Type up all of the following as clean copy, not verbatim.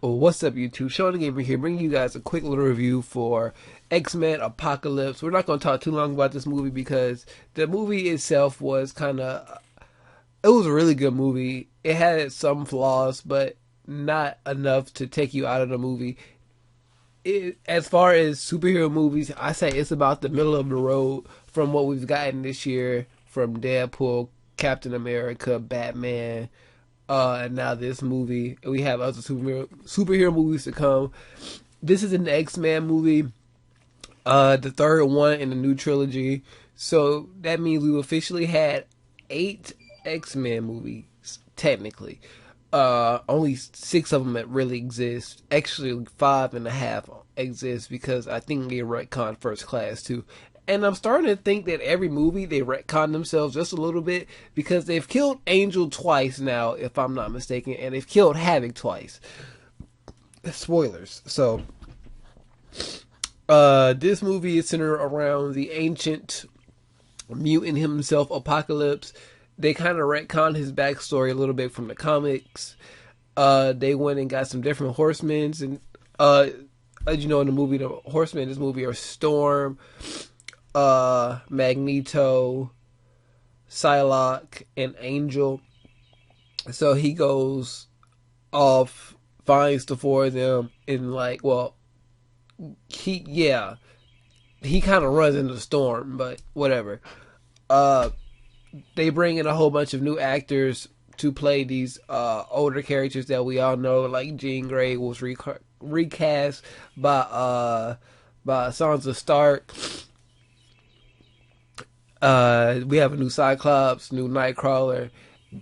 What's up, YouTube? Shawn DaGamer here, bringing you guys a quick little review for X-Men Apocalypse. We're not going to talk too long about this movie because the movie itself was it was a really good movie. It had some flaws, but not enough to take you out of the movie. As far as superhero movies, I say it's about the middle of the road from what we've gotten this year from Deadpool, Captain America, Batman, and now this movie. We have other superhero movies to come. This is an X-Men movie, the third one in the new trilogy. So that means we've officially had 8 X-Men movies, technically. Only 6 of them that really exist. Actually, 5.5 exist because I think they retconned First Class too. And I'm starting to think that every movie they retcon themselves just a little bit because they've killed Angel twice now, if I'm not mistaken, and they've killed Havoc twice. Spoilers. So, this movie is centered around the ancient mutant himself, Apocalypse. They kind of retconned his backstory a little bit from the comics. They went and got some different horsemen, and as you know in the movie, the horsemen in this movie are Storm, Magneto, Psylocke, and Angel. So he goes off, finds the 4 of them, and he kind of runs into the Storm, but whatever. They bring in a whole bunch of new actors to play these older characters that we all know, like Jean Grey was recast by Sansa Stark. We have a new Cyclops, new Nightcrawler,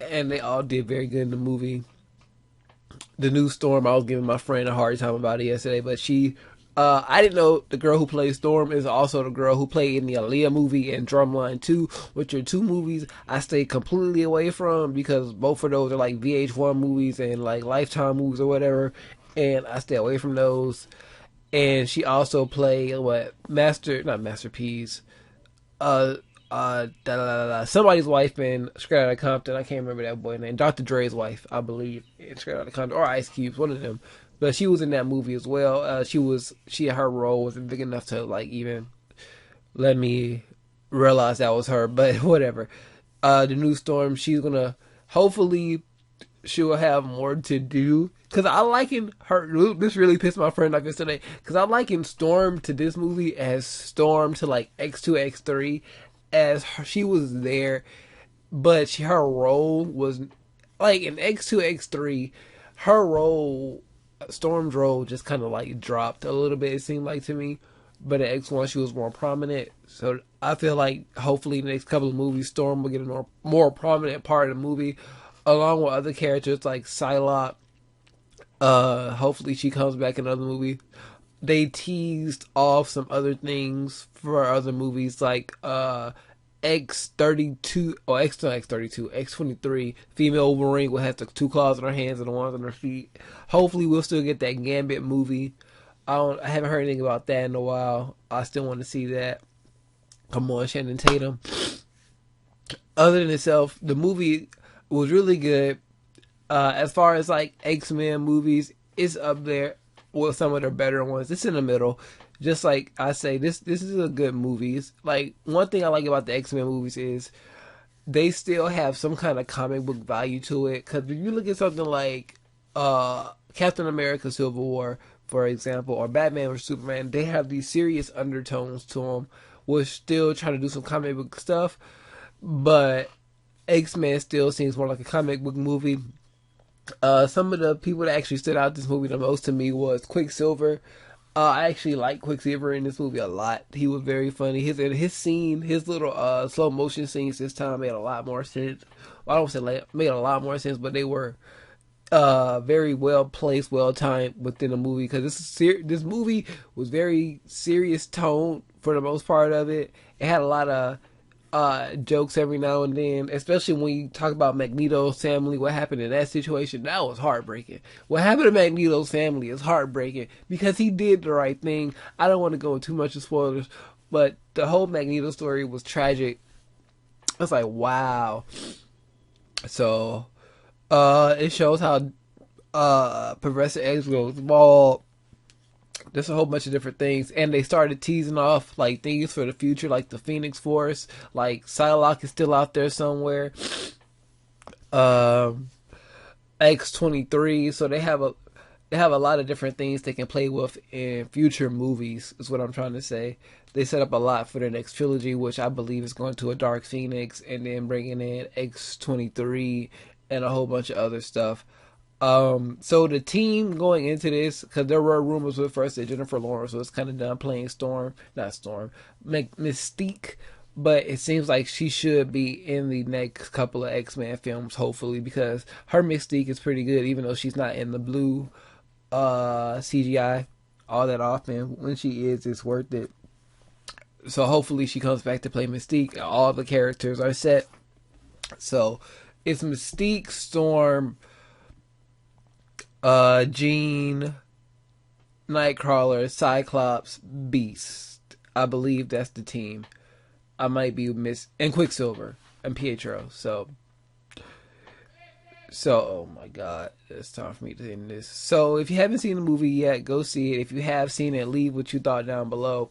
and they all did very good in the movie. The new Storm, I was giving my friend a hard time about it yesterday, but I didn't know the girl who plays Storm is also the girl who played in the Aaliyah movie and Drumline 2, which are 2 movies I stay completely away from because both of those are like VH1 movies and like Lifetime movies or whatever, and I stay away from those. And she also played not Masterpiece, somebody's wife in Straight Outta Compton. I can't remember that boy's name. Dr. Dre's wife, I believe, in Straight Outta Compton, or Ice Cube's, one of them. But she was in that movie as well. Her role wasn't big enough to even let me realize that was her. But whatever. The new Storm, hopefully she'll have more to do. Cause I liken her. This really pissed my friend off yesterday. Cause I liken Storm to this movie as Storm to like X2 X3, as she was there, but her role was like in X2 X3. Her role. Storm's role just kind of dropped a little bit, it seemed like to me, but in X1 she was more prominent. So I feel like hopefully in the next couple of movies Storm will get a more prominent part of the movie along with other characters like Psylocke. Hopefully she comes back in another movie. They teased off some other things for other movies like X32 or X23 female Wolverine will have the 2 claws on her hands and the ones on her feet. Hopefully we'll still get that Gambit movie. I haven't heard anything about that in a while. I still want to see that. Come on, Channing Tatum. Other than itself, the movie was really good. As far as X-Men movies, it's up there with some of their better ones. It's in the middle. Just like I say, this is a good movie. It's one thing I like about the X-Men movies is they still have some kind of comic book value to it. Because if you look at something like Captain America Civil War, for example, or Batman or Superman, they have these serious undertones to them. We're still trying to do some comic book stuff, but X-Men still seems more like a comic book movie. Some of the people that actually stood out this movie the most to me was Quicksilver. I actually like Quicksilver in this movie a lot. He was very funny. His little slow motion scenes this time made a lot more sense. Well, I don't say made a lot more sense, but they were very well placed, well timed within the movie because this movie was very serious tone for the most part of it. It had a lot of jokes every now and then, especially when you talk about Magneto's family. What happened in that situation, that was heartbreaking. What happened to Magneto's family is heartbreaking because he did the right thing. I don't want to go into too much of spoilers, but the whole Magneto story was tragic. It's wow. So it shows how Professor X goes bald. There's a whole bunch of different things, and they started teasing off like things for the future, like the Phoenix Force, like Psylocke is still out there somewhere. X-23, so they have a lot of different things they can play with in future movies. Is what I'm trying to say. They set up a lot for their next trilogy, which I believe is going to a Dark Phoenix, and then bringing in X-23 and a whole bunch of other stuff. So the team going into this, because there were rumors with first that Jennifer Lawrence was kind of done playing Mystique, but it seems like she should be in the next couple of X-Men films, hopefully, because her Mystique is pretty good, even though she's not in the blue CGI all that often. When she is, it's worth it. So hopefully she comes back to play Mystique. All the characters are set. So it's Mystique, Storm, Jean, Nightcrawler, Cyclops, Beast. I believe that's the team. I might be and Quicksilver and Pietro. So oh my god, it's time for me to end this. So if you haven't seen the movie yet, go see it. If you have seen it, leave what you thought down below.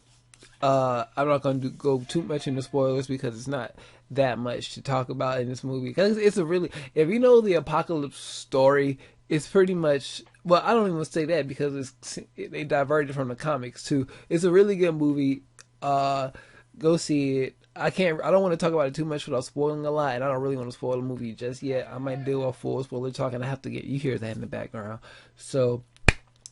I'm not going to go too much into spoilers because it's not that much to talk about in this movie. Because it's a really, if you know the Apocalypse story, it's pretty much, well, I don't even say that because they diverted from the comics too. It's a really good movie. Go see it. I don't want to talk about it too much without spoiling a lot, and I don't really want to spoil the movie just yet. I might do a full spoiler talk, and I have to you hear that in the background. So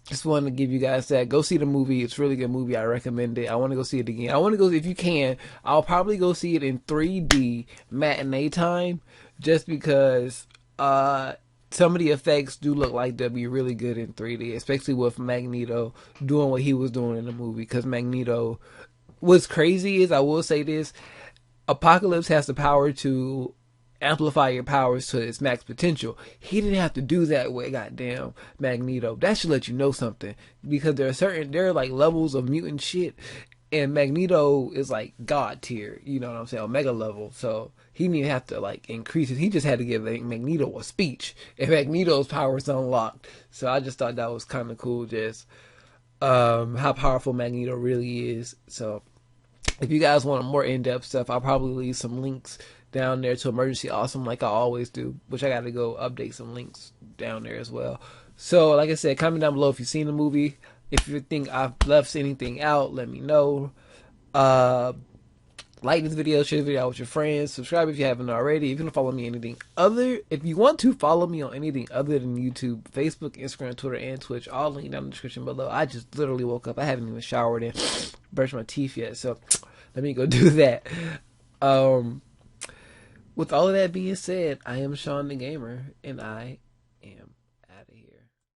just wanted to give you guys that. Go see the movie. It's a really good movie. I recommend it. I want to go see it again. I want to go, if you can, I'll probably go see it in 3D matinee time, just because some of the effects do look like they'll be really good in 3D, especially with Magneto doing what he was doing in the movie. Because Magneto, what's crazy is, I will say this, Apocalypse has the power to amplify your powers to its max potential. He didn't have to do that with goddamn Magneto. That should let you know something, because there are like levels of mutant shit, and Magneto is like god tier, you know what I'm saying, Omega level. So he didn't even have to like increase it. He just had to give Magneto a speech, and Magneto's powers unlocked. So I just thought that was kind of cool, just how powerful Magneto really is. So if you guys want more in-depth stuff, I'll probably leave some links down there to Emergency Awesome, like I always do, which I got to go update some links down there as well. So like I said, comment down below if you've seen the movie. If you think I've left anything out, let me know. Like this video, share this video out with your friends, subscribe if you haven't already. If you want to follow me if you want to follow me on anything other than YouTube, Facebook, Instagram, Twitter, and Twitch, all linked down in the description below. I just literally woke up. I haven't even showered and brushed my teeth yet, so let me go do that. With all of that being said, I am Shawn DaGamer, and I am out of here.